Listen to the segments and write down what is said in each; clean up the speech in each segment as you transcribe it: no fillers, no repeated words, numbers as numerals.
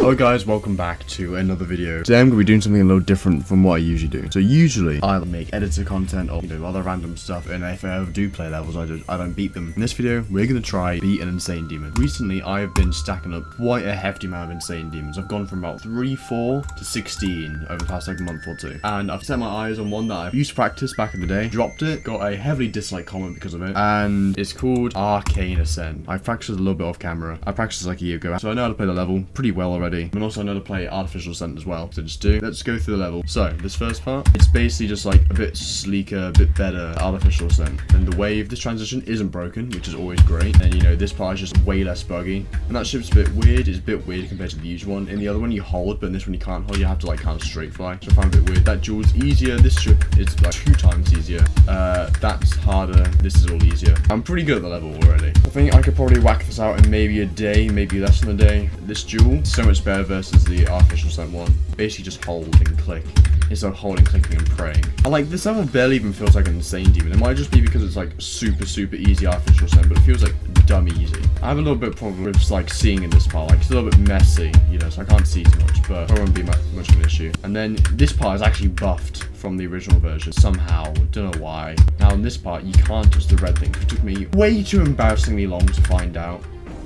Hello guys, welcome back to another video. Today I'm going to be doing something a little different from what I usually do. So usually I make editor content or other random stuff, and if I ever do play levels, I don't beat them. In this video, we're going to try beat an insane demon. Recently, I have been stacking up quite a hefty amount of insane demons. I've gone from about 3, 4 to 16 over the past like month or two. And I've set my eyes on one that I used to practice back in the day, dropped it, got a heavily disliked comment because of it, and it's called Arcane Ascent. I've practiced a little bit off camera. I practiced like a year ago, so I know how to play the level pretty well already. And also I know to play Artificial Ascent as well. So let's go through the level. So this first part, it's basically just like a bit sleeker, a bit better Artificial Ascent. And the wave, this transition isn't broken, which is always great. And this part is just way less buggy. And that ship's a bit weird. It's a bit weird compared to the usual one. In the other one you hold, but in this one you can't hold. You have to like kind of straight fly. So I find it a bit weird. That duel's easier. This ship is like 2 times easier. That's harder. This is all easier. I'm pretty good at the level already. I think I could probably whack this out in maybe a day, maybe less than a day. This duel, so much better versus the Artificial Ascent one. Basically just hold and click instead of holding, clicking, and praying. And like this level barely even feels like an insane demon. It might just be because it's like super easy Artificial Ascent, but it feels like dumb easy. I have a little bit of problem with like seeing in this part. Like it's a little bit messy, so I can't see too much, but it won't be much of an issue. And then this part is actually buffed from the original version somehow. Don't know why. Now in this part you can't touch the red thing. It took me way too embarrassingly long to find out.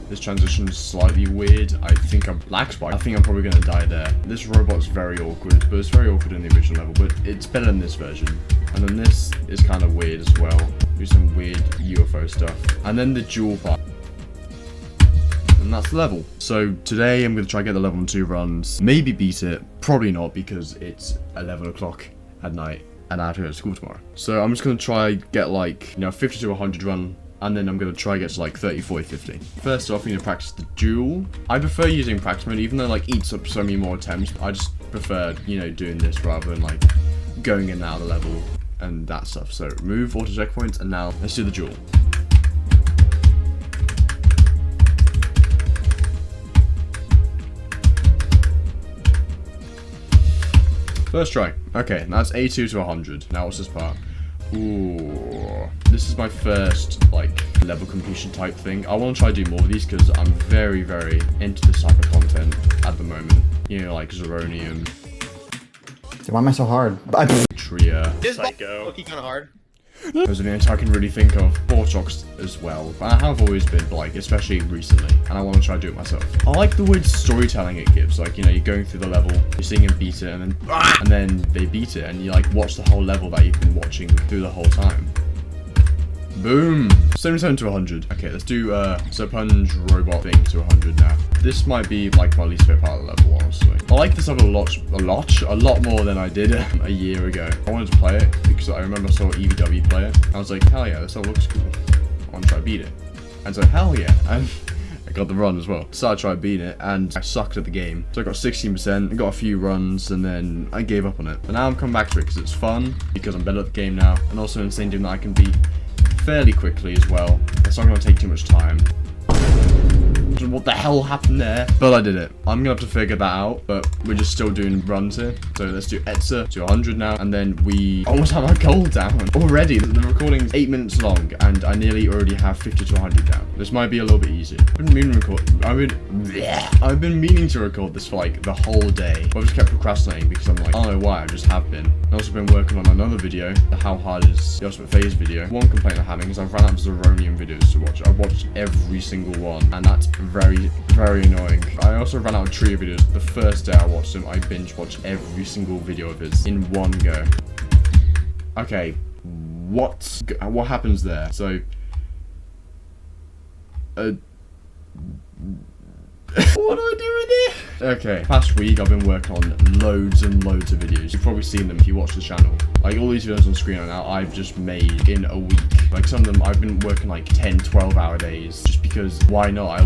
This transition is slightly weird. I think I'm probably gonna die there. This robot's very awkward, but it's very awkward in the original level, but it's better than this version. And then this is kind of weird as well. Do some weird UFO stuff. And then the duel part. And that's the level. So today I'm gonna try to get the level in 2 runs. Maybe beat it. Probably not, because it's 11 o'clock at night and I have to go to school tomorrow. So I'm just gonna try get like 50 to 100 run. And then I'm going to try get to like 30, 40, 50. First off, we need to practice the duel. I prefer using practice mode, even though like eats up so many more attempts. I just prefer, doing this rather than like going in and out of the level and that stuff. So remove auto checkpoints, and now let's do the duel. First try. Okay, that's A2 to 100. Now what's this part? Ooh, this is my first like level completion type thing. I want to try to do more of these because I'm very into this type of content at the moment. Like Zeronium. Why am I so hard? Tria. This Psycho. Looking kind of hard. Those are the only two I can really think of. Vortox as well. I have always been, but like especially recently, and I want to try to do it myself. I like the weird storytelling it gives. Like you're going through the level, you're seeing him beat it, and then they beat it, and you like watch the whole level that you've been watching through the whole time. Boom! 77 to 100. Okay, let's do Serpunge robot thing to 100 now. This might be like my least favorite part of the level, honestly. I like this level a lot more than I did a year ago. I wanted to play it because I remember I saw EVW play it. I was like, hell yeah, this level looks cool. I want to try beat it. And so hell yeah, and I got the run as well. So I tried beating it, and I sucked at the game. So I got 16%, I got a few runs, and then I gave up on it. But now I'm coming back to it because it's fun, because I'm better at the game now, and also an insane demon that I can beat fairly quickly as well. It's not going to take too much time. What the hell happened there? But I did it. I'm gonna have to figure that out, but we're just still doing runs here. So let's do Etza to 100 now, and then we almost have our goal down already. The recording is 8 minutes long, and I nearly already have 50 to 100 down. This might be a little bit easier. I've been meaning to record this for like the whole day, but I've just kept procrastinating because I'm like, I don't know why, I just have been. I've also been working on another video, the How Hard Is the Ultimate Phase video. One complaint I'm having is I've run out of Zeronium videos to watch. I've watched every single one, and that's very annoying. I also ran out of Tria videos. The first day I watched them, I binge watched every single video of his in one go. Okay, what happens there? So, what do I do with it? Okay, past week I've been working on loads and loads of videos. You've probably seen them if you watch the channel. Like all these videos on screen right now, I've just made in a week. Like some of them I've been working like 10, 12 hour days just because why not? I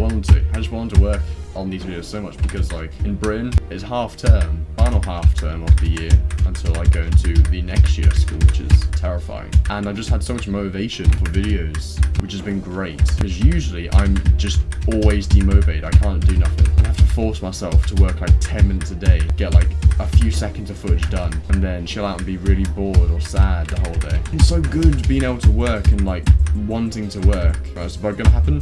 just wanted to work on these videos so much because like in Britain it's half term, final half term of the year until I go into the next year school, which is terrifying. And I've just had so much motivation for videos, which has been great because usually I'm just always demotivated. I can't do nothing. I have to force myself to work like 10 minutes a day, get like a few seconds of footage done, and then chill out and be really bored or sad the whole day. It's so good being able to work and like wanting to work. Right, is the bug gonna happen?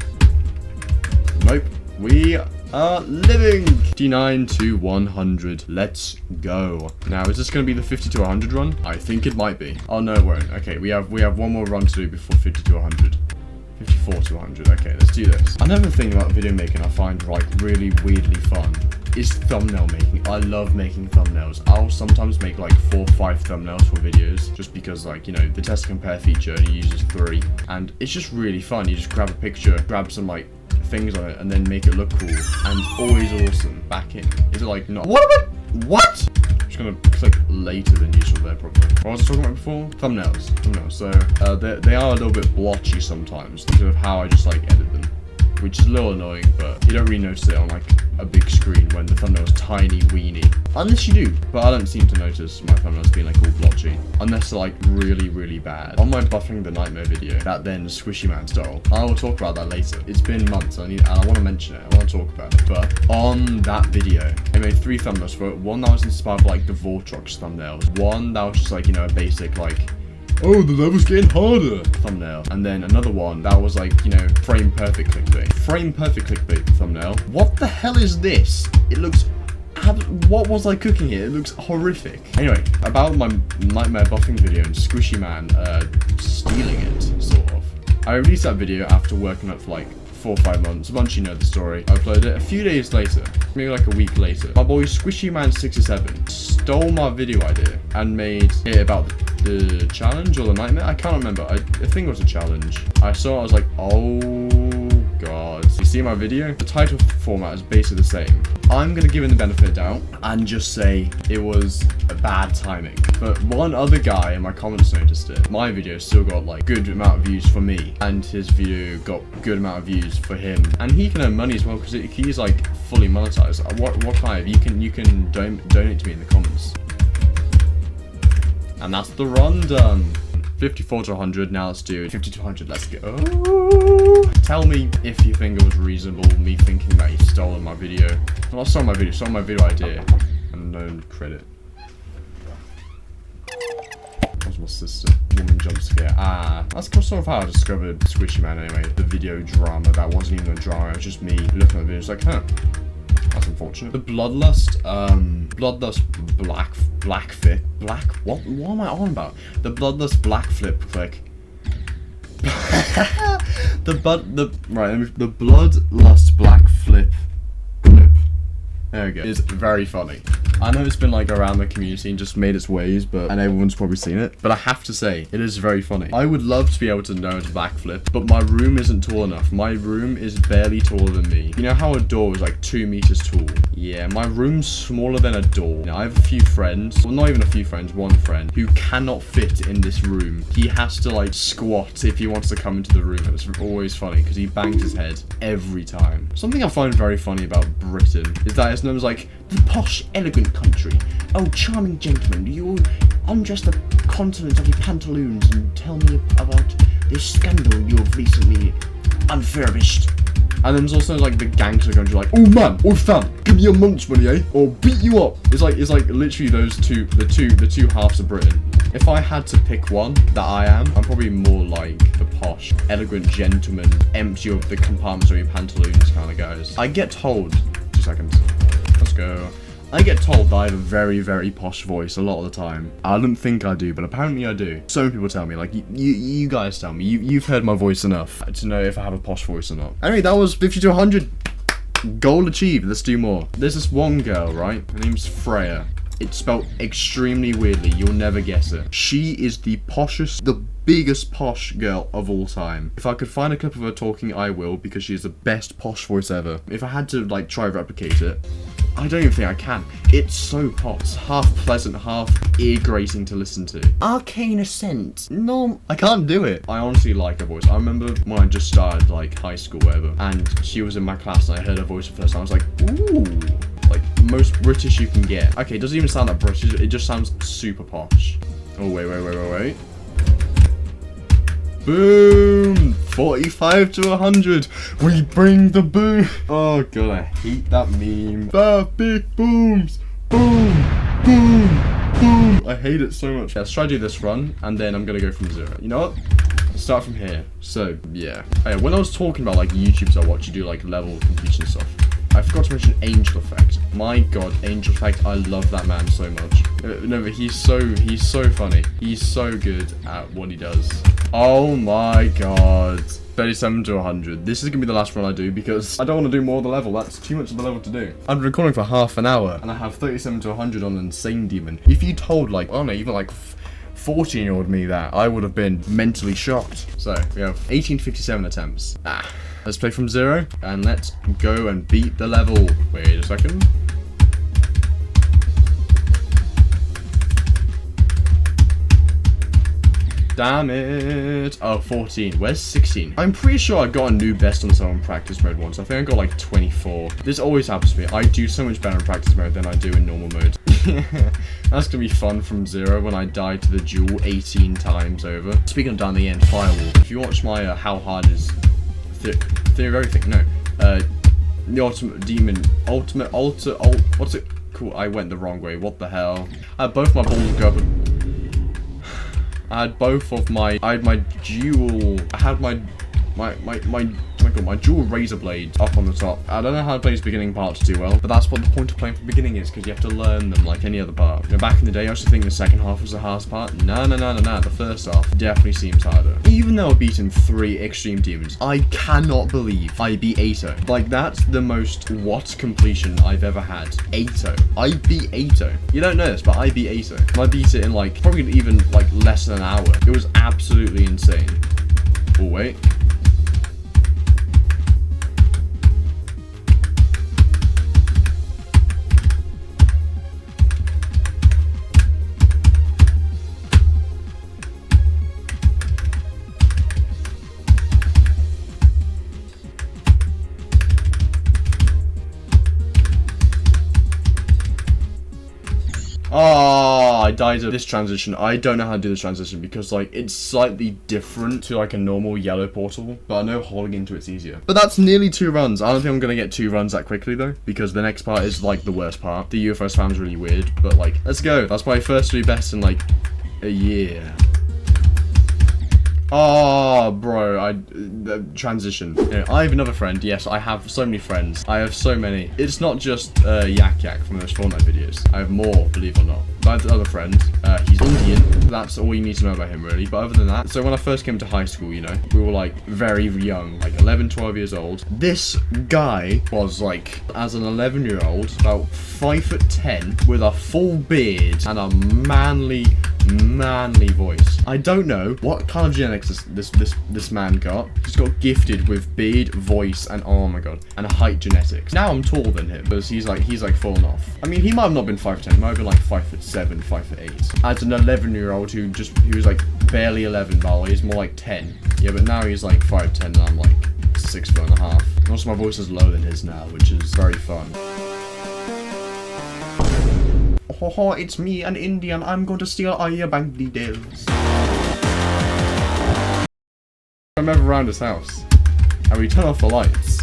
Nope. We Living. 59 to 100. Let's go. Now, is this going to be the 50 to 100 run? I think it might be. Oh, no, it won't. Okay, we have one more run to do before 50 to 100. 54 to 100. Okay, let's do this. Another thing about video making I find like really weirdly fun is thumbnail making. I love making thumbnails. I'll sometimes make like 4 or 5 thumbnails for videos just because, like, you know, the test compare feature only uses 3 and it's just really fun. You just grab a picture, grab some like things on it and then make it look cool and always awesome. Back in. Is it like not? What? I'm just gonna click later than usual there probably. What was I talking about before? Thumbnails. So they are a little bit blotchy sometimes because of how I just like edit them, which is a little annoying, but you don't really notice it on like a big screen when the thumbnail is tiny weeny. Unless you do, but I don't seem to notice my thumbnails being like all blotchy. Unless they're like really, really bad. On my Buffering the Nightmare video, that then Squishy Man style, I will talk about that later. It's been months and I want to mention it, I want to talk about it. But on that video, I made 3 thumbnails for it. One that was inspired by like the Vortrox thumbnails. One that was just like, you know, a basic like, oh, the level's getting harder thumbnail. And then another one that was like, you know, frame perfect clickbait. Frame perfect clickbait thumbnail. What the hell is this? It looks... What was I cooking here? It looks horrific. Anyway, about my Nightmare buffing video and Squishy Man stealing it, sort of. I released that video after working on it for like 4 or 5 months. Once you know the story, I uploaded it a few days later, maybe like a week later. My boy Squishy Man 67 stole my video idea and made it about the challenge or the nightmare. I can't remember. I think it was a challenge. I saw it, I was like, oh god. You see my video? The title format is basically the same. I'm gonna give him the benefit of the doubt and just say it was a bad timing. But one other guy in my comments noticed it. My video still got like good amount of views for me, and his video got good amount of views for him. And he can earn money as well because he's like fully monetized. What kind of? You can donate to me in the comments. And that's the run done. 54 to 100, now let's do 50 to 100, let's go. Tell me if you think it was reasonable, me thinking that he stole my video. Well, not stole my video, stole my video idea. Unknown credit. That was my sister. Woman jump scare. That's sort of how I discovered Squishy Man anyway. The video drama, that wasn't even a drama, it was just me looking at the video, it's like, huh. That's unfortunate. The Bloodlust what am I on about? The Bloodlust black flip click. the Bloodlust black flip. There we go. It's very funny. I know it's been like around the community and just made its ways, and everyone's probably seen it. But I have to say, it is very funny. I would love to be able to know it's backflip, but my room isn't tall enough. My room is barely taller than me. You know how a door is like 2 meters tall? Yeah, my room's smaller than a door. Now, I have a few friends, well, not even a few friends, one friend, who cannot fit in this room. He has to like squat if he wants to come into the room. It's always funny because he bangs his head every time. Something I find very funny about Britain is that it's known as like the posh, elegant country. Oh, charming gentlemen, you undress the continent of your pantaloons and tell me about this scandal you have recently unfurbished. And then there's also like the gangster country, like, oh man, oh fam, give me your munch money, eh? Or beat you up. It's like literally those two, the two halves of Britain. If I had to pick one that I'm probably more like the posh, elegant gentleman, empty of the compartments of your pantaloons kind of guys. I get told, 2 seconds. Let's go. I get told that I have a very, very posh voice a lot of the time. I don't think I do, but apparently I do. So many people tell me, like, you guys tell me, you've heard my voice enough to know if I have a posh voice or not. Anyway, that was 50 to 100. Goal achieved. Let's do more. There's this one girl, right? Her name's Freya. It's spelled extremely weirdly. You'll never guess it. She is the poshest, the biggest posh girl of all time. If I could find a clip of her talking, I will, because she has the best posh voice ever. If I had to, like, try to replicate it, I don't even think I can. It's so posh. It's half pleasant, half ear-grating to listen to. Arcane Ascent. No, I can't do it. I honestly like her voice. I remember when I just started, like, high school, whatever, and she was in my class and I heard her voice for the first time. I was like, ooh. Like, most British you can get. Okay, it doesn't even sound that British. It just sounds super posh. Oh, wait. Boom! 45 to 100. We bring the boom. Oh god, I hate that meme. The big booms. Boom, boom, boom. I hate it so much. Let's try to do this run, and then I'm gonna go from 0. You know what? Let's start from here. So, yeah. When I was talking about like YouTubes I watch, you do like level completion stuff. I forgot to mention Angel Effect. My god, Angel Effect, I love that man so much. No, but he's so funny. He's so good at what he does. Oh my god. 37 to 100. This is gonna be the last run I do because I don't want to do more of the level. That's too much of the level to do. I've been recording for half an hour and I have 37 to 100 on Insane Demon. If you told like, I don't know, even like 14-year-old me that, I would have been mentally shocked. So we have 1857 attempts. Let's play from 0 and let's go and beat the level. Wait a second. Damn it. Oh, 14. Where's 16? I'm pretty sure I got a new best on this on practice mode once. I think I got like 24. This always happens to me. I do so much better in practice mode than I do in normal mode. That's gonna be fun from 0 when I die to the duel 18 times over. Speaking of down the end, Firewall. If you watch my how hard is theory of everything, no. The ultimate demon, what's it? Cool, I went the wrong way. What the hell? I had both my balls go up. I had both of my, I had my dual, I had my dual razor blade up on the top. I don't know how to play these beginning parts too well, but that's what the point of playing from the beginning is, because you have to learn them like any other part. You know, back in the day, I used to think the second half was the hardest part. No, the first half definitely seems harder. Even though I've beaten 3 extreme demons, I cannot believe I beat 8-0. Like, that's the most what completion I've ever had. 8-0. I beat 8-0. You don't know this, but I beat 8-0. I beat it in like, probably even like less than an hour. It was absolutely insane. Oh, wait. Oh, I died of this transition. I don't know how to do this transition because, like, it's slightly different to, like, a normal yellow portal. But I know holding into it's easier. But that's nearly 2 runs. I don't think I'm going to get 2 runs that quickly, though. Because the next part is, like, the worst part. The UFO spam's really weird. But, like, let's go. That's my first 3 best in, like, a year. Oh, bro, transition. You know, I have another friend. Yes, I have so many friends. I have so many. It's not just Yak Yak from those Fortnite videos. I have more, believe it or not. But I have another friend. He's Indian. That's all you need to know about him, really. But other than that, so when I first came to high school, you know, we were like very young, like 11, 12 years old. This guy was like, as an 11-year-old, about 5'10", with a full beard and a manly voice. I don't know what kind of genetics this man got. He's got gifted with beard, voice, and oh my god, and height genetics. Now I'm taller than him because he's like fallen off. I mean, he might have not been 5'10", he might have been like 5'7", 5'8". As an 11-year-old he was like barely 11, by the way, he's more like 10. Yeah, but now he's like 5'10", and I'm like 6'1.5". And also my voice is lower than his now, which is very fun. Oh, it's me, an Indian. I'm going to steal all your bank details. I'm ever around his house, and we turn off the lights.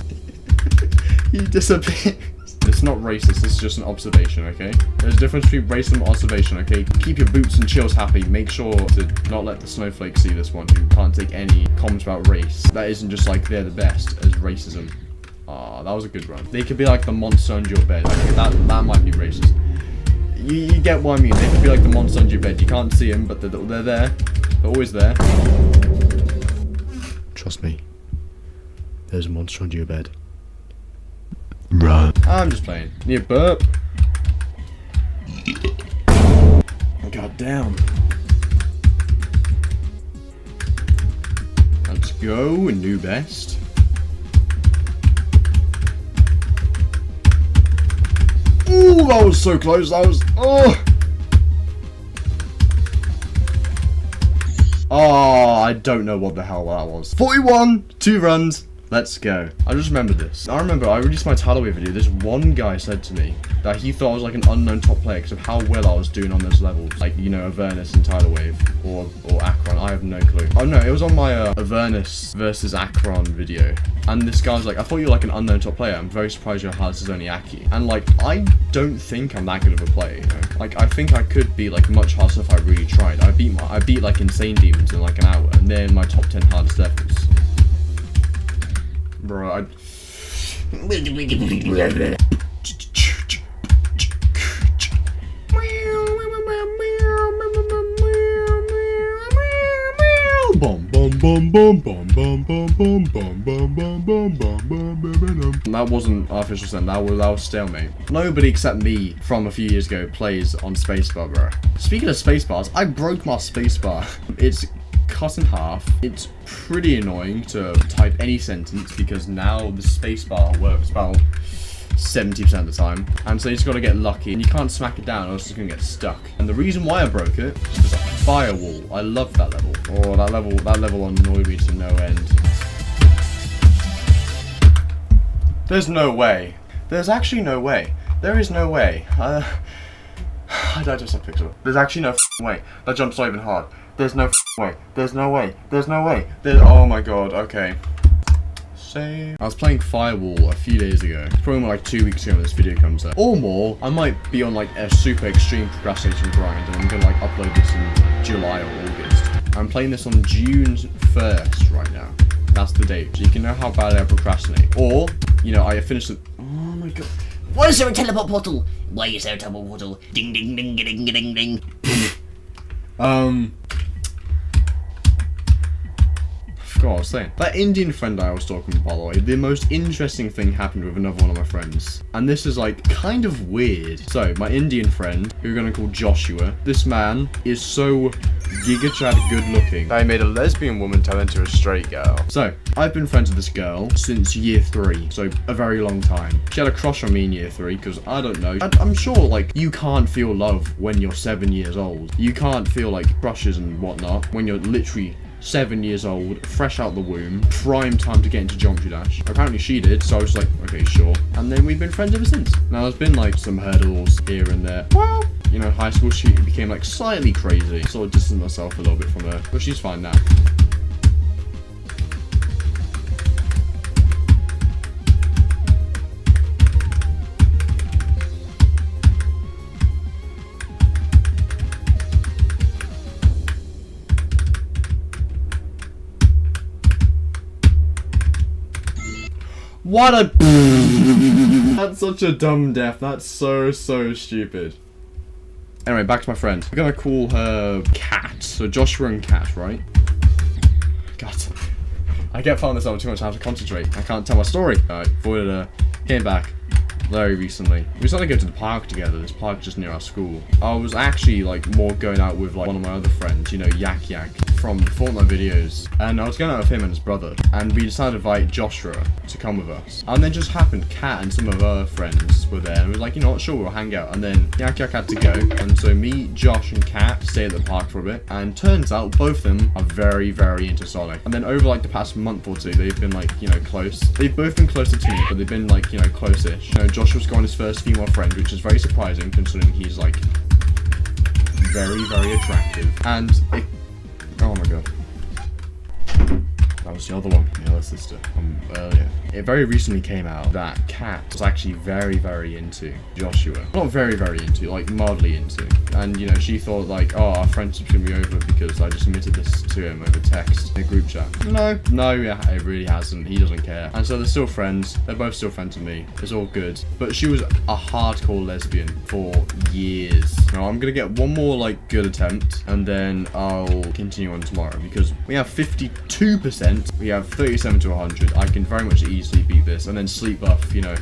He disappears. It's not racist, it's just an observation, okay? There's a difference between racism and observation, okay? Keep your boots and chills happy. Make sure to not let the snowflakes see this one who can't take any comments about race. That isn't just like they're the best as racism. Ah, that was a good run. They could be like the monster under your bed. Okay, that might be racist. You get what I mean. They could be like the monster under your bed. You can't see them, but they're there. They're always there. Trust me. There's a monster under your bed. Run. I'm just playing. Need a burp. God damn. Let's go. New best. Ooh, that was so close. That was. Oh. Oh, I don't know what the hell that was. 41, 2 runs. Let's go. I just remembered this. I remember I released my tidal wave video. This one guy said to me that he thought I was like an unknown top player because of how well I was doing on those levels. Like, you know, Avernus and tidal wave or Akron. I have no clue. Oh no, it was on my Avernus versus Akron video. And this guy was like, I thought you were like an unknown top player. I'm very surprised your hardest is only Aki. And like, I don't think I'm that good of a player, you know? Like, I think I could be like much harder if I really tried. I beat like Insane Demons in like an hour, and they're in my top 10 hardest levels. Bro, That wasn't Artificial Ascent, that was Stalemate. Nobody except me from a few years ago plays on spacebar, bro. Speaking of spacebars, I broke my spacebar. It's cut in half. It's pretty annoying to type any sentence because now the spacebar works about 70% of the time, and so you just gotta get lucky, and you can't smack it down or else it's gonna get stuck. And the reason why I broke it is because of Firewall. I loved that level. Oh, that level annoyed me to no end. There's no way. There's actually no way. There is no way. I just have pixel. There's actually no way. That jump's not even hard. There's no way. There's no way. There's no way. Oh my god. Okay. I was playing Firewall a few days ago, probably more like 2 weeks ago when this video comes out, or more. I might be on like a super extreme procrastination grind, and I'm gonna like upload this in July or August. I'm playing this on June 1st right now. That's the date, so you can know how bad I procrastinate. Or, you know, I finished it. Oh my god. Why is there a teleport portal? Why is there a teleport portal? Ding ding ding ding ding ding. God, I was saying. That Indian friend I was talking about, by the way, the most interesting thing happened with another one of my friends. And this is like kind of weird. So, my Indian friend, who we're gonna call Joshua, this man is so giga chad good looking that he made a lesbian woman turn into a straight girl. So, I've been friends with this girl since year 3, so a very long time. She had a crush on me in year 3, because I don't know. I'm sure, like, you can't feel love when you're 7 years old. You can't feel, like, crushes and whatnot when you're literally 7 years old, fresh out the womb, prime time to get into Geometry Dash. Apparently she did, so I was like, okay, sure. And then we've been friends ever since. Now, there's been like some hurdles here and there. Well, you know, high school she became like slightly crazy. Sort of distanced myself a little bit from her, but she's fine now. What a That's such a dumb death. That's so stupid. Anyway, back to my friend. We're gonna call her Cat. So Joshua and Cat, right? God. I kept finding this out too much. I have to concentrate. I can't tell my story. Alright, avoided her. Came back very recently. We started to go to the park together. This park just near our school. I was actually like more going out with like one of my other friends, you know, Yak from the Fortnite videos, and I was going out with him and his brother, and we decided to invite Joshua to come with us. And then just happened, Kat and some of her friends were there, and we were like, you know what, sure, we'll hang out. And then Yak had to go, and so me, Josh, and Kat stayed at the park for a bit, and turns out both of them are very into Sonic. And then over like the past month or two, they've been like, you know, close. They've both been closer to me, but they've been like, you know, close-ish. You know, Joshua's got his first female friend, which is very surprising considering he's like very attractive. And it, oh my god. That was the other one, the other sister from earlier. It very recently came out that Kat was actually very into Joshua. Not very into, like mildly into. And you know, she thought like, oh, our friendship's gonna be over because I just admitted this to him over text in a group chat. No, yeah, it really hasn't. He doesn't care. And so they're still friends. They're both still friends with me. It's all good. But she was a hardcore lesbian for years. Now I'm gonna get one more like good attempt and then I'll continue on tomorrow because we have 52%. We have 37 to 100. I can very much easily beat this. And then sleep buff, you know.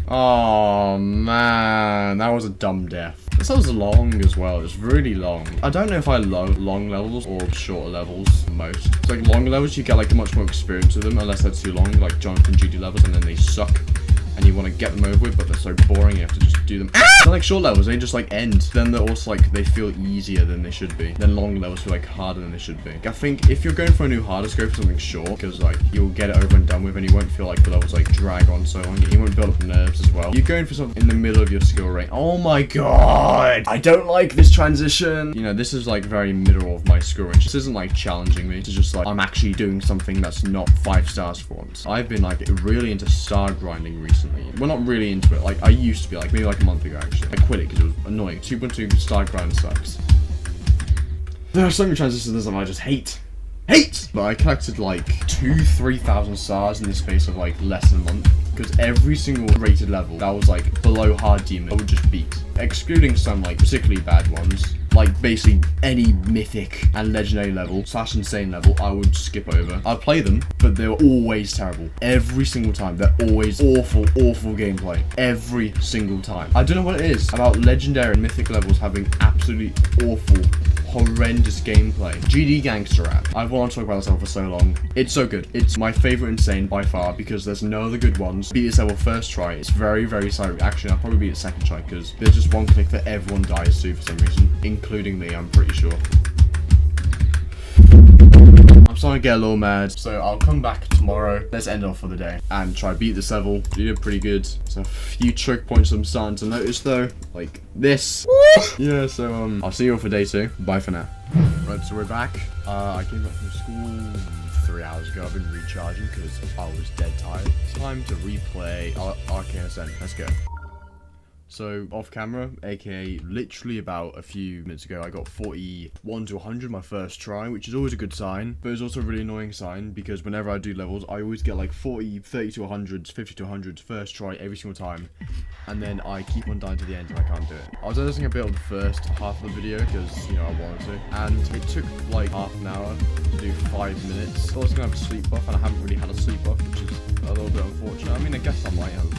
Oh, man. That was a dumb death. This was long as well. It's really long. I don't know if I love long levels or shorter levels most. It's like long levels, you get like much more experience with them unless they're too long, like Jonathan Judy levels, and then they suck. And you want to get them over with, but they're so boring you have to just do them. They're like short levels, they just like end. Then they're also like, they feel easier than they should be. Then long levels feel like harder than they should be. I think if you're going for a new hardest, go for something short, because like you'll get it over and done with and you won't feel like the levels like drag on so long. You won't build up nerves as well. You're going for something in the middle of your skill range. Oh my god! I don't like this transition. You know, this is like very middle of my skill range. This isn't like challenging me. It's just like I'm actually doing something that's not 5 stars for once. I've been like really into star grinding recently. We're not really into it. Like I used to be, like maybe like a month ago actually. I quit it because it was annoying. 2.2 star grind sucks. There are so many transitions that I just hate. hate. But I collected like 2,000-3,000 stars in the space of like less than a month. Because every single rated level that was like below hard demon, I would just beat. Excluding some like particularly bad ones. Like basically any mythic and legendary level / insane level, I would skip over. I'd play them, but they were always terrible. Every single time. They're always awful gameplay. Every single time. I don't know what it is about legendary and mythic levels having absolutely awful, horrendous gameplay. GD Gangster Rap. I've wanted to talk about this level for so long. It's so good. It's my favorite insane by far because there's no other good ones. Beat this level first try. It's very, very sorry. Actually, I'll probably beat it second try because there's just one click that everyone dies to for some reason, including me, I'm pretty sure. I'm starting to get a little mad, so I'll come back tomorrow. Let's end off for the day and try beat this level. You did pretty good. There's a few choke points I'm starting to notice though, like this. Yeah, so I'll see you all for day 2. Bye for now. Right, so we're back. I came back from school 3 hours ago. I've been recharging because I was dead tired. Time to replay Artificial Ascent. Let's go. So, off camera, aka literally about a few minutes ago, I got 41 to 100 my first try, which is always a good sign, but it's also a really annoying sign because whenever I do levels, I always get like 40, 30 to 100s, 50 to 100s first try every single time, and then I keep on dying to the end and I can't do it. I was editing a bit of the first half of the video because, you know, I wanted to, and it took like half an hour to do 5 minutes. I was going to have a sleep buff, and I haven't really had a sleep buff, which is a little bit unfortunate. I mean, I guess I might have.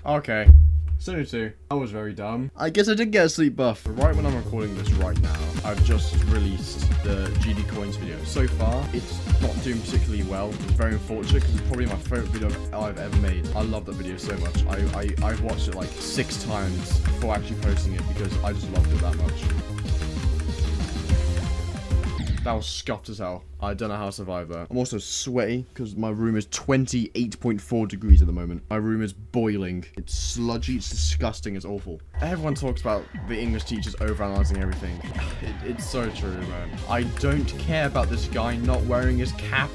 Okay, 72. I was very dumb. I guess I did get a sleep buff. Right when I'm recording this right now, I've just released the GD Coins video. So far, it's not doing particularly well. It's very unfortunate because it's probably my favorite video I've ever made. I love that video so much. I've watched it like 6 times before actually posting it because I just loved it that much. That was scuffed as hell. I don't know how to survive that. I'm also sweaty because my room is 28.4 degrees at the moment. My room is boiling. It's sludgy, it's disgusting, it's awful. Everyone talks about the English teachers overanalyzing everything. It's so true, man. I don't care about this guy not wearing his cap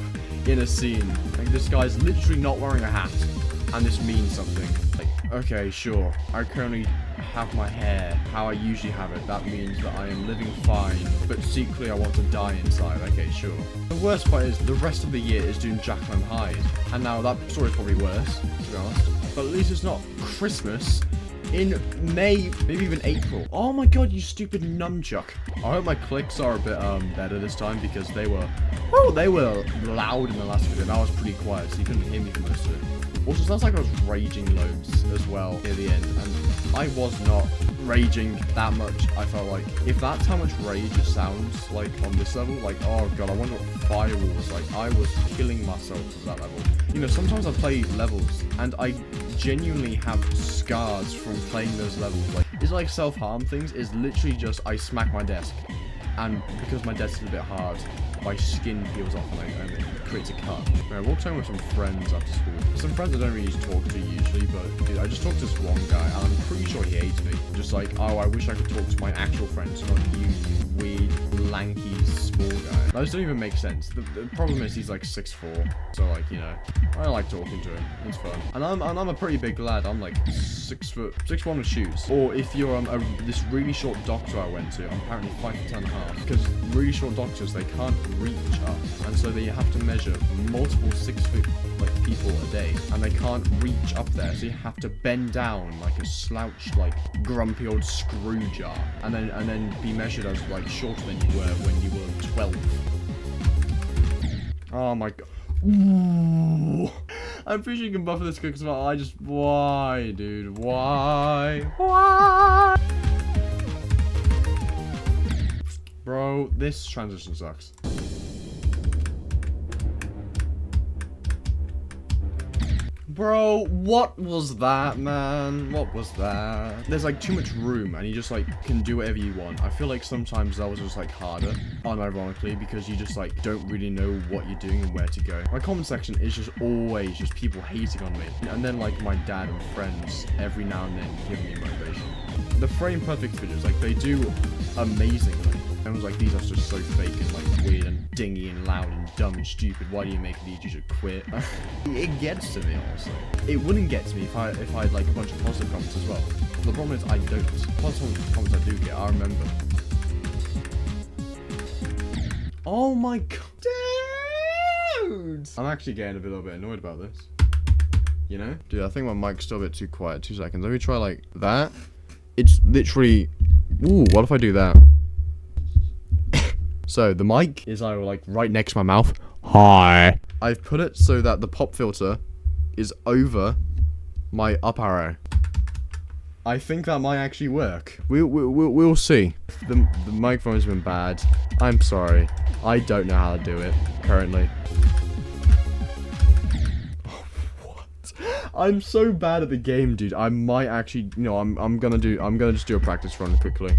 in a scene. Like, this guy's literally not wearing a hat, and this means something. Like, okay, sure. I currently have my hair how I usually have it. That means that I am living fine, but secretly I want to die inside. Okay, sure. The worst part is the rest of the year is doing Jekyll and Hyde, and now that story's probably worse, to be honest. But at least it's not Christmas in May, maybe even April. Oh my god, you stupid nunchuck. I hope my clicks are a bit better this time because they were loud in the last video. That was pretty quiet, so you couldn't hear me for most of it. Also, sounds like I was raging loads as well near the end, and I was not raging that much. I felt like if that's how much rage it sounds like on this level, like, oh god, I wonder what firewall was like. I was killing myself at that level. You know, sometimes I play levels and I genuinely have scars from playing those levels. Like, it's like self-harm things. Is literally just I smack my desk, and because my desk is a bit hard, my skin peels off and it creates a cut. I walked home with some friends after school. Some friends I don't really talk to usually, but dude, I just talked to this one guy and I'm pretty sure he hates me. Just like, oh, I wish I could talk to my actual friends, not you weird, lanky, small guy. Those don't even make sense. The problem is he's like 6'4", so like, you know, I like talking to him. It's fun. And I'm a pretty big lad. I'm like 6'1" with shoes. Or if you're this really short doctor I went to, I'm apparently 5'10.5", because really short doctors, they can't reach up, and so they have to measure multiple 6 foot like people a day, and they can't reach up there, so you have to bend down like a slouched, like grumpy old screw jar, and then be measured as like shorter than you were when you were 12. Oh my god. Ooh. I'm pretty sure you can buffer this quick as well. Why, dude? Why? Bro, this transition sucks. Bro, what was that, man? What was that? There's like too much room and you just like can do whatever you want. I feel like sometimes that was just like harder, unironically, because you just like don't really know what you're doing and where to go. My comment section is just always just people hating on me. And then like my dad and friends every now and then giving me motivation. The frame perfect videos, like they do amazingly. Everyone's like, these are just so fake and like weird and dingy and loud and dumb and stupid. Why do you make these? You should quit. It gets to me, honestly. It wouldn't get to me if I had like a bunch of positive comments as well. The problem is I don't. Positive comments I do get, I remember. Oh my god. Dude! I'm actually getting a little bit annoyed about this. You know? Dude, I think my mic's still a bit too quiet. 2 seconds. Let me try like that. It's literally... Ooh, what if I do that? So, the mic is like right next to my mouth. Hi. I've put it so that the pop filter is over my up arrow. I think that might actually work. We'll see. The microphone's been bad. I'm sorry. I don't know how to do it currently. What? I'm so bad at the game, dude. I might actually, you know, I'm gonna just do a practice run quickly.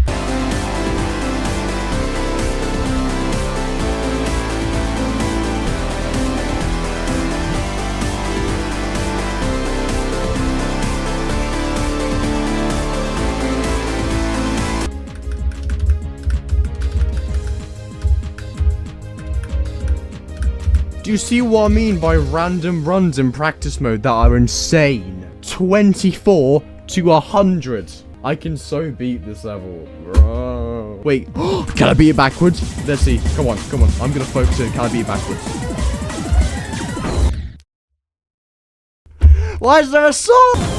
Do you see what I mean by random runs in practice mode that are insane? 24 to 100. I can so beat this level, bro. Wait, can I beat it backwards? Let's see. Come on. I'm gonna focus it. Can I beat it backwards? Why is there a song?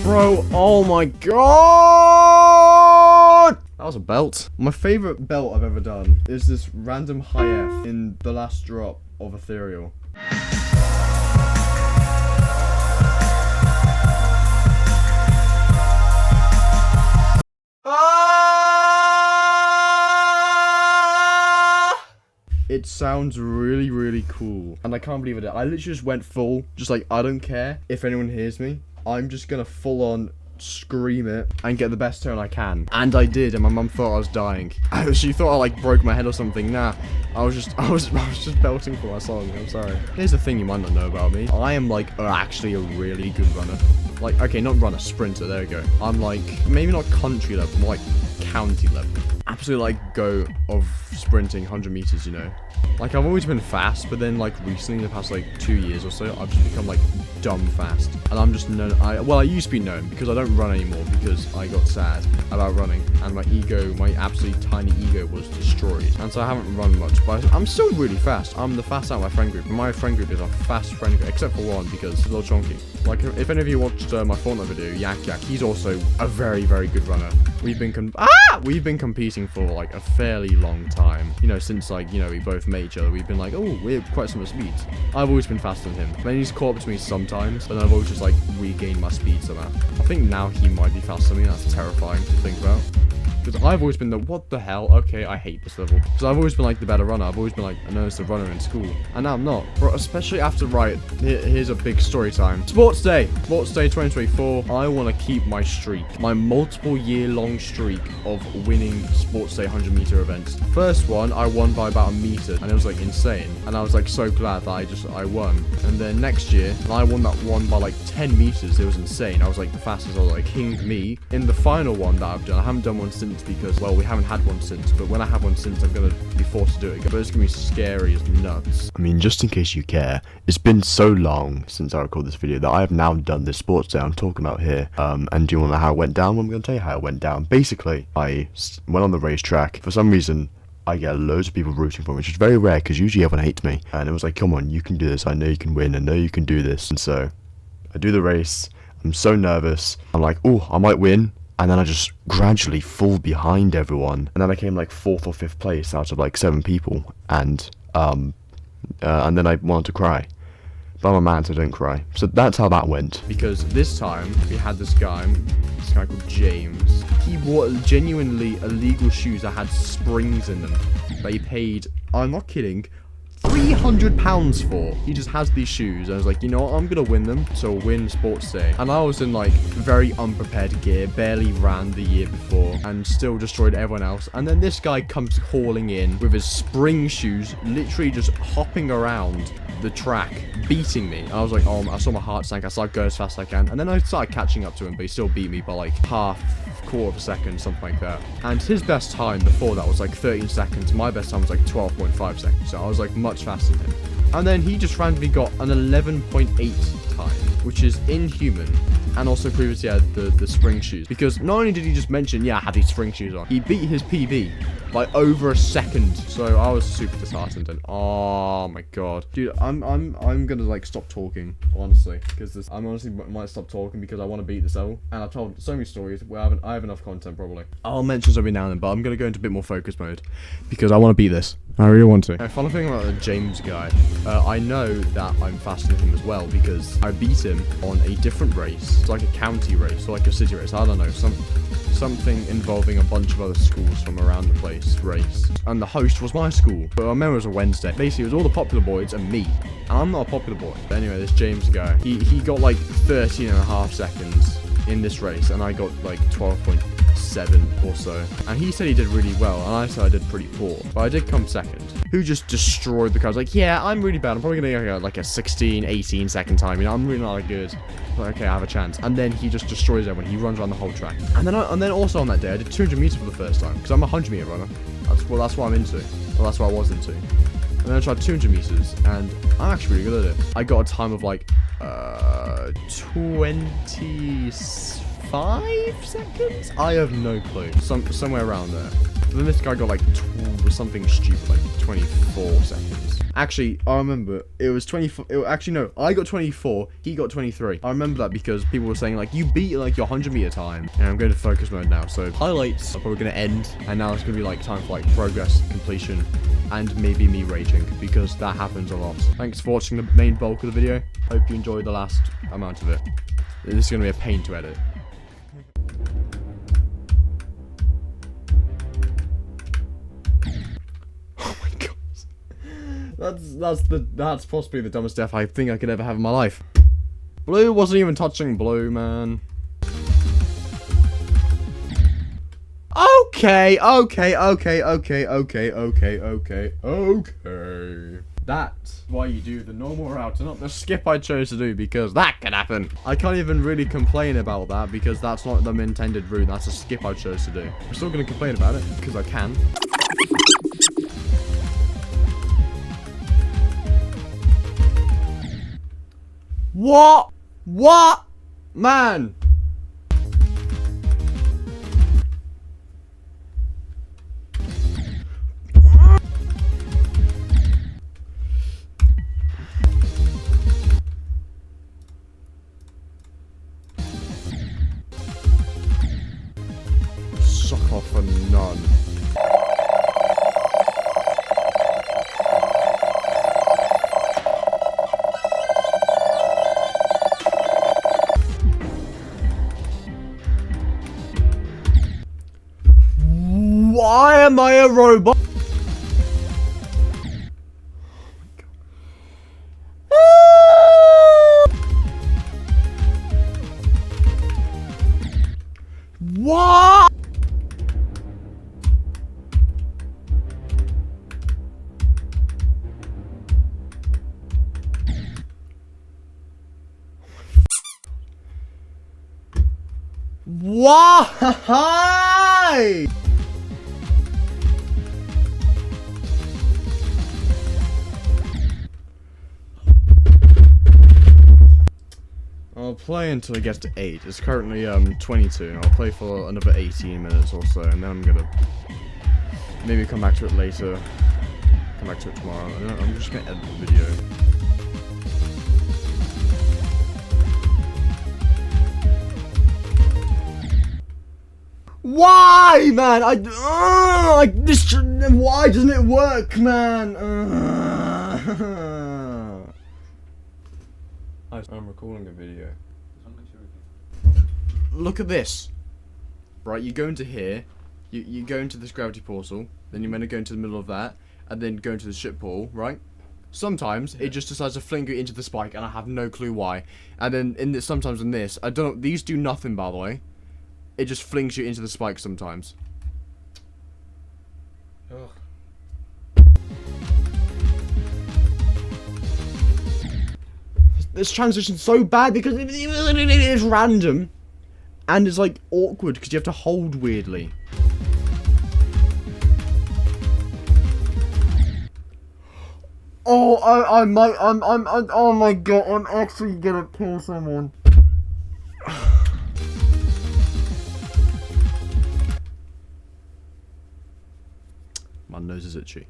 Bro, oh my god! That was a belt. My favorite belt I've ever done is this random high F in the last drop of Ethereal. It sounds really, really cool. And I can't believe it. I literally just went full, just like, I don't care if anyone hears me. I'm just gonna full on scream it and get the best tone I can. And I did, and my mum thought I was dying. She thought I like broke my head or something. Nah, I was just belting for my song. I'm sorry. Here's the thing you might not know about me. I am like actually a really good runner. Like, okay, not runner, sprinter, there we go. I'm like, maybe not country level, more like county level. Absolutely like go of sprinting 100 meters, you know. Like, I've always been fast, but then like recently in the past like 2 years or so, I've just become like dumb fast. And I'm just known, well, I used to be known because I don't run anymore because I got sad about running and my ego, my absolutely tiny ego was destroyed. And so I haven't run much, but I'm still really fast. I'm the fastest out of my friend group, and my friend group is a fast friend group, except for one because he's a little chunky. Like, if any of you watched my Fortnite video, Yak, he's also a very, very good runner. We've been competing for like a fairly long time. You know, since like, you know, we both met each other, we've been like, oh, we're quite similar speeds. I've always been faster than him. Then he's caught up to me sometimes, but then I've always just like regained my speed somehow. I think now he might be faster than me. That's terrifying to think about. Because I've always been the, what the hell? Okay, I hate this level. Because I've always been like the better runner. I've always been like a known runner in school. And now I'm not. Bro, especially after, right, here's a big story time. Sports Day 2024. I want to keep my streak. My multiple year-long streak of winning Sports Day 100 meter events. First one, I won by about a meter. And it was like insane. And I was like so glad that I won. And then next year, I won that one by like 10 meters. It was insane. I was like the fastest. I was like king me. In the final one that I've done, I haven't done one since because, well, we haven't had one since, but when I have one since, I'm gonna be forced to do it again. But it's gonna be scary as nuts. I mean, just in case you care, it's been so long since I recorded this video that I have now done this sports day I'm talking about here. And do you want to know how it went down? Well, I'm gonna tell you how it went down. Basically, I went on the racetrack. For some reason, I get loads of people rooting for me, which is very rare because usually everyone hates me. And it was like, come on, you can do this. I know you can win. I know you can do this. And so I do the race. I'm so nervous. I'm like, oh, I might win. And then I just gradually fall behind everyone. And then I came like 4th or 5th place out of like 7 people. And then I wanted to cry. But I'm a man, so don't cry. So that's how that went. Because this time, we had this guy called James. He bought genuinely illegal shoes that had springs in them. That he paid, I'm not kidding, £300 for. He just has these shoes. I was like, you know what, I'm gonna win them. So win sports day. And I was in like very unprepared gear, barely ran the year before, and still destroyed everyone else. And then this guy comes hauling in with his spring shoes, literally just hopping around the track, beating me. I was like, oh, I saw my heart sank. I started going as fast as I can. And then I started catching up to him, but he still beat me by like quarter of a second, something like that. And his best time before that was like 13 seconds. My best time was like 12.5 seconds. So I was like much faster than him. And then he just randomly got an 11.8 time, which is inhuman. And also previously had the spring shoes. Because not only did he just mention, yeah, I had these spring shoes on, he beat his PB by over a second. So I was super disheartened. And oh my god, dude, I'm gonna like stop talking, honestly, because I'm honestly might stop talking because I want to beat this level. And I've told so many stories where I have enough content probably. I'll mention every now and then, but I'm gonna go into a bit more focus mode because I want to beat this. I really want to. A funny thing about the James guy, I know that I'm faster than him as well because I beat him on a different race. It's like a county race or like a city race. I don't know, something involving a bunch of other schools from around the place race. And the host was my school. But I remember it was a Wednesday. Basically, it was all the popular boys and me. And I'm not a popular boy. But anyway, this James guy, he got like 13.5 seconds in this race, and I got like 12.7 or so. And he said he did really well, and I said I did pretty poor. But I did come second. Who just destroyed the car. I was like, yeah, I'm really bad. I'm probably gonna get like a 16, 18 second time. You know, I'm really not that good. But okay, I have a chance. And then he just destroys everyone. He runs around the whole track. And then also on that day, I did 200 meters for the first time because I'm a 100 meter runner. That's what I'm into. Well, that's what I was into. And then I tried 200 meters, and I'm actually really good at it. I got a time of like 25 seconds. I have no clue. Somewhere around there. But then this guy got like something stupid, like 24 seconds. Actually, I remember it was 24. Actually, no, I got 24. He got 23. I remember that because people were saying like you beat like your 100 meter time. And I'm going to focus mode now. So highlights are probably going to end, and now it's going to be like time for like progress, completion, and maybe me raging because that happens a lot. Thanks for watching the main bulk of the video. Hope you enjoyed the last amount of it. This is going to be a pain to edit. That's possibly the dumbest death I think I could ever have in my life. Blue wasn't even touching blue, man. Okay. That's why you do the normal route and not the skip I chose to do, because that can happen. I can't even really complain about that because that's not the intended route. That's a skip I chose to do. I'm still gonna complain about it because I can. What? Man! Suck off a nun. Why am I a robot? What? Why? I'll play until it gets to 8. It's currently 22. I'll play for another 18 minutes or so, and then I'm gonna maybe come back to it later. Come back to it tomorrow. I'm just gonna edit the video. Why, man? Why doesn't it work, man? I'm recording a video. Look at this. Right, you go into here, you go into this gravity portal, then you're meant to go into the middle of that, and then go into the ship portal, right? Sometimes it just decides to fling you into the spike, and I have no clue why. And then sometimes in this, I don't. These do nothing, by the way. It just flings you into the spike sometimes. Ugh. This transition's so bad because it is random, and it's like awkward because you have to hold weirdly. Oh, oh my god, I'm actually gonna kill someone. My nose is itchy.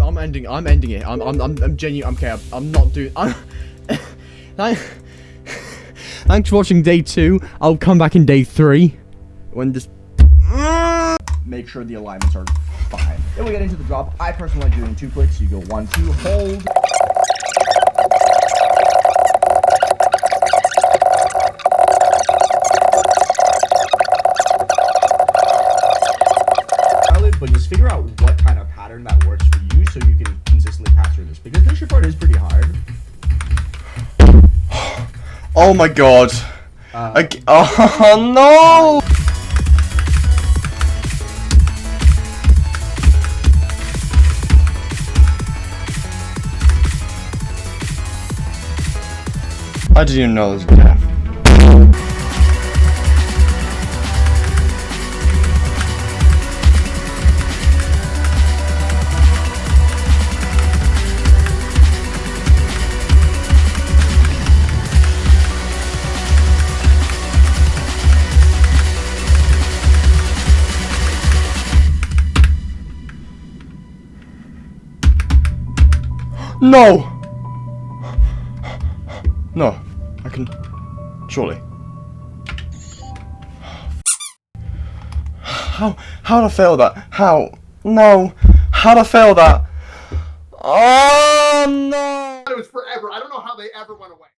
I'm ending it. I'm genuine. Okay, I'm not doing. Thanks for watching day 2. I'll come back in day 3 when this. Make sure the alignments are fine. Then we get into the drop. I personally like doing 2 clicks. So you go 1, 2, hold. But just figure out what kind of pattern that works for you so you can consistently pass through this. Because this short part is pretty hard. Oh my god. Oh no! I didn't even know this was gonna happen. No! No, I can. Surely. How'd I fail that? How? No! How'd I fail that? Oh no! It was forever. I don't know how they ever went away.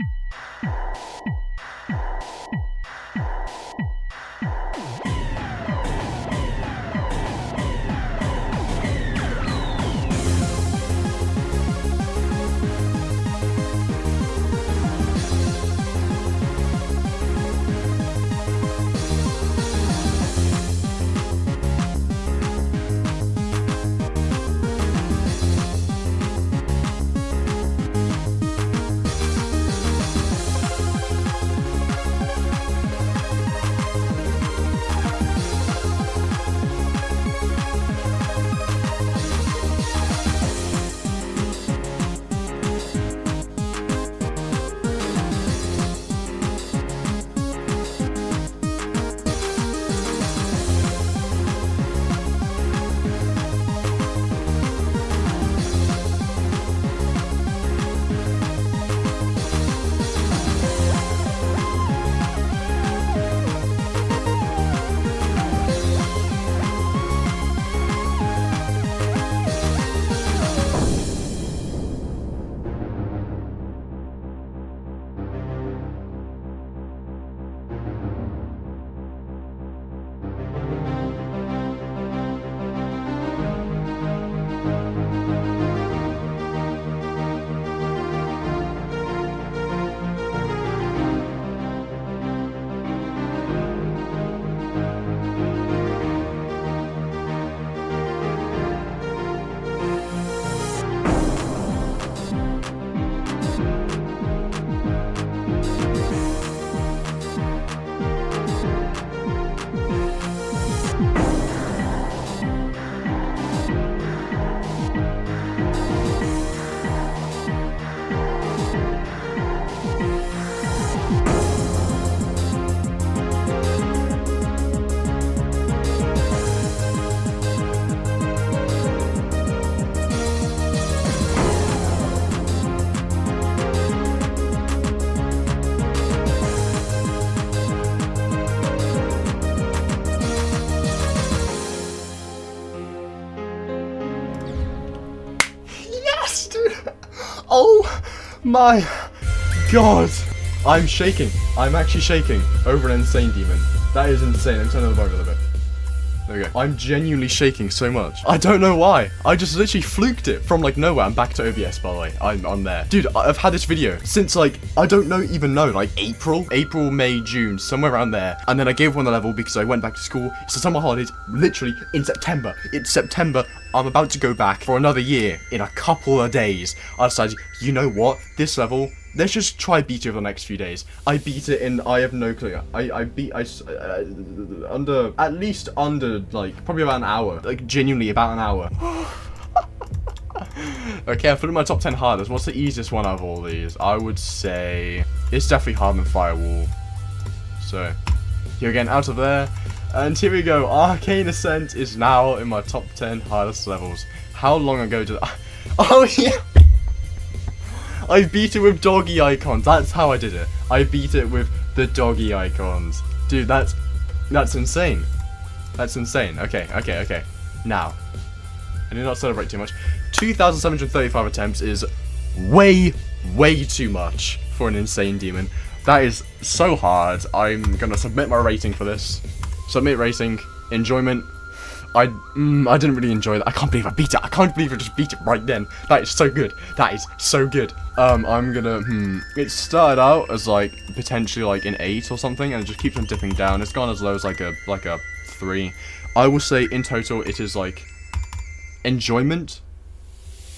Yes, dude. Oh my god. I'm shaking. I'm actually shaking over an insane demon. That is insane. Let me turn on the volume a little bit. There we go. I'm genuinely shaking so much. I don't know why. I just literally fluked it from like nowhere. I'm back to OBS, by the way. I'm there. Dude, I've had this video since like, I don't even know, like April, May, June, somewhere around there. And then I gave one the level because I went back to school. It's the summer holidays, literally in September. It's September. I'm about to go back for another year in a couple of days. I decided, you know what? This level, let's just try beat it over the next few days. I beat it in, I have no clue. At least under, like, probably about an hour. Like, genuinely about an hour. Okay, I put it in my top 10 hardest. What's the easiest one out of all these? I would say, it's definitely harder than Firewall. So, here again, out of there. And here we go, Arcane Ascent is now in my top 10 hardest levels. How long ago did I... Oh yeah! I beat it with doggy icons. That's how I did it. I beat it with the doggy icons. Dude, that's insane. That's insane. Okay. Now, I do not celebrate too much. 2,735 attempts is way too much for an insane demon. That is so hard. I'm gonna submit my rating for this. Submit rating. Enjoyment. I didn't really enjoy that. I can't believe I beat it. I can't believe I just beat it right then. That is so good. That is so good. I'm gonna, it started out as like, potentially like an 8 or something, and it just keeps on dipping down. It's gone as low as like a 3. I will say in total it is like, enjoyment.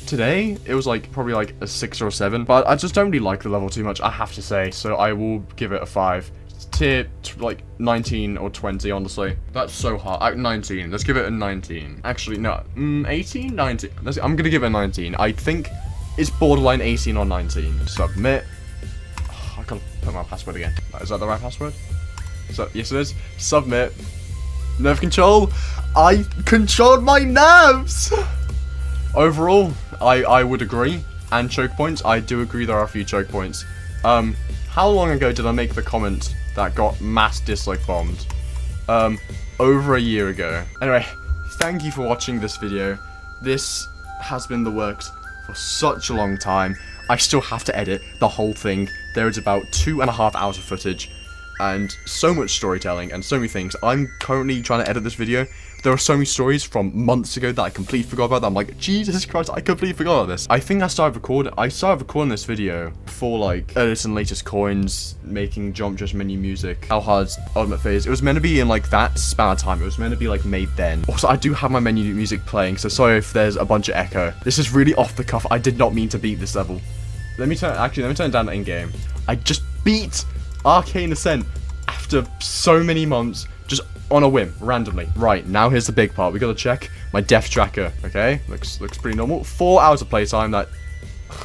Today, it was like, probably like a 6 or a 7, but I just don't really like the level too much, I have to say, so I will give it a 5. Tier like 19 or 20, honestly. That's so hard. 19. Let's give it a 19. Actually, no. 18? 19. I'm gonna give it a 19. I think it's borderline 18 or 19. Submit. Oh, I gotta put my password again. Is that the right password? So, yes, it is. Submit. Nerve control. I controlled my nerves. Overall, I would agree. And choke points. I do agree there are a few choke points. How long ago did I make the comment that got mass dislike bombed? Over a year ago. Anyway, thank you for watching this video. This has been the works for such a long time. I still have to edit the whole thing. There is about 2.5 hours of footage and so much storytelling and so many things. I'm currently trying to edit this video. There are so many stories from months ago that I completely forgot about that. I'm like, Jesus Christ, I completely forgot about this. I think I started recording this video for like earliest and latest coins, making jump just menu music, how hard's ultimate phase. It was meant to be in like that span of time. It was meant to be like made then. Also, I do have my menu music playing, so sorry if there's a bunch of echo. This is really off the cuff. I did not mean to beat this level. Let me turn it down to in-game. I just beat Arcane Ascent after so many months, just on a whim, randomly. Right, now here's the big part. We gotta check my death tracker, okay? Looks pretty normal. 4 hours of playtime, that...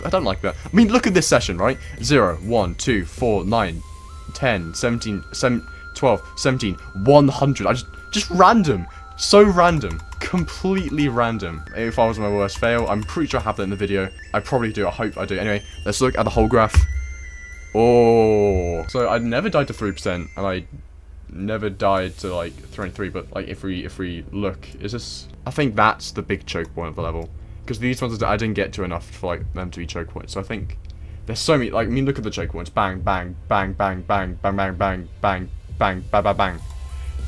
I don't like that. I mean, look at this session, right? 0, 1, 2, 4, 9, 10, 17, 12, 17, 100. I just random. So random. Completely random. If I was my worst fail, I'm pretty sure I have that in the video. I probably do. I hope I do. Anyway, let's look at the whole graph. Oh. So I never died to 3%, and I never died to like 23, but like if we look, is this, I think that's the big choke point of the level, because these ones I didn't get to enough for like them to be choke points. So I think there's so many, like, I mean, look at the choke points. Bang, bang, bang, bang, bang, bang, bang, bang, bang, bang, bang, bang, bang.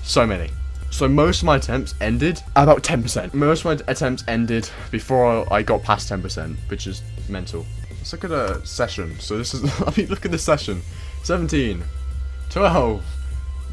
So many. So most of my attempts ended at about 10%. Most of my attempts ended before I got past 10%, which is mental. Let's look at a session. So this is, I mean, look at this session. 17, 12,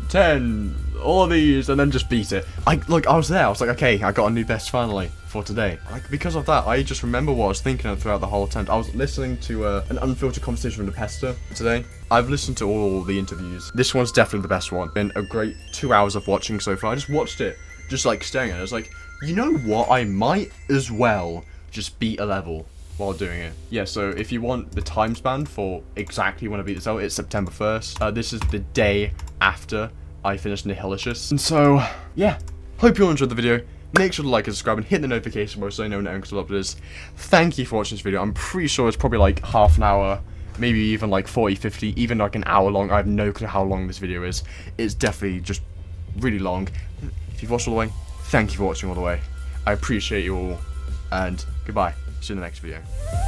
10, all of these, and then just beat it. I was there. I was like, okay, I got a new best finally for today. Like, because of that, I just remember what I was thinking throughout the whole attempt. I was listening to an unfiltered conversation with the Pester today. I've listened to all the interviews. This one's definitely the best one. Been a great 2 hours of watching so far. I just watched it, just like staring at it. I was like, you know what? I might as well just beat a level while doing it. Yeah, so if you want the time span for exactly when I beat this out, it's September 1st. This is the day after I finished Nihilicious. And so, yeah, hope you all enjoyed the video. Make sure to like and subscribe and hit the notification bell so you know when I'm going to upload this. Thank you for watching this video. I'm pretty sure it's probably like half an hour, maybe even like 40, 50, even like an hour long. I have no clue how long this video is. It's definitely just really long. If you've watched all the way, thank you for watching all the way. I appreciate you all, and goodbye. See you in the next video.